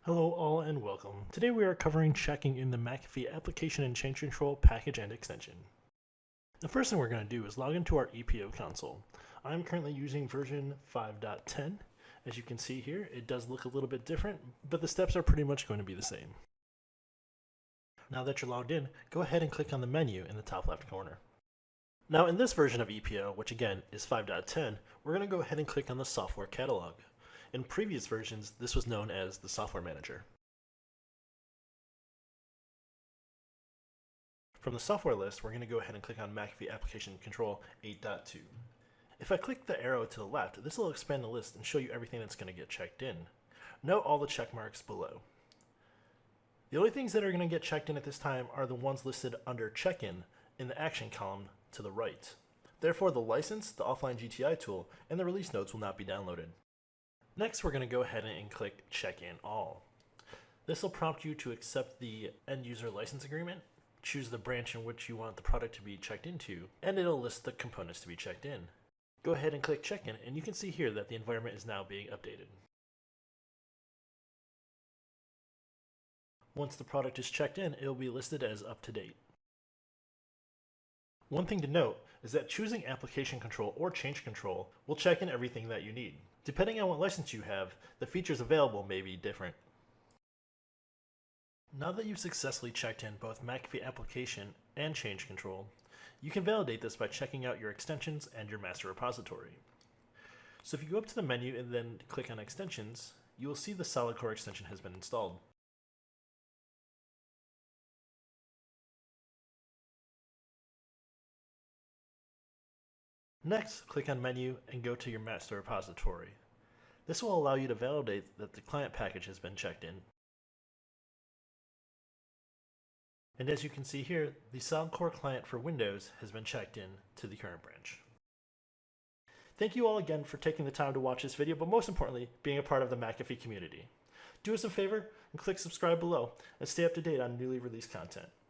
Hello all and welcome. Today we are covering checking in the McAfee Application and Change Control package and extension. The first thing we're going to do is log into our EPO console. I'm currently using version 5.10. As you can see here, it does look a little bit different, but the steps are pretty much going to be the same. Now that you're logged in, go ahead and click on the menu in the top left corner. Now in this version of EPO, which again is 5.10, we're going to go ahead and click on the software catalog. In previous versions, this was known as the Software Manager. From the software list, we're going to go ahead and click on McAfee Application Control 8.2. If I click the arrow to the left, this will expand the list and show you everything that's going to get checked in. Note all the check marks below. The only things that are going to get checked in at this time are the ones listed under Check-in in the action column to the right. Therefore, the license, the offline GTI tool, and the release notes will not be downloaded. Next, we're going to go ahead and click Check in All. This will prompt you to accept the end user license agreement, choose the branch in which you want the product to be checked into, and it'll list the components to be checked in. Go ahead and click Check in, and you can see here that the environment is now being updated. Once the product is checked in, it will be listed as up to date. One thing to note is that choosing Application Control or Change Control will check in everything that you need. Depending on what license you have, the features available may be different. Now that you've successfully checked in both McAfee Application and Change Control, you can validate this by checking out your extensions and your master repository. So if you go up to the menu and then click on Extensions, you will see the Solid Core extension has been installed. Next, click on Menu and go to your master repository. This will allow you to validate that the client package has been checked in. And as you can see here, the Solid Core client for Windows has been checked in to the current branch. Thank you all again for taking the time to watch this video, but most importantly, being a part of the McAfee community. Do us a favor and click subscribe below and stay up to date on newly released content.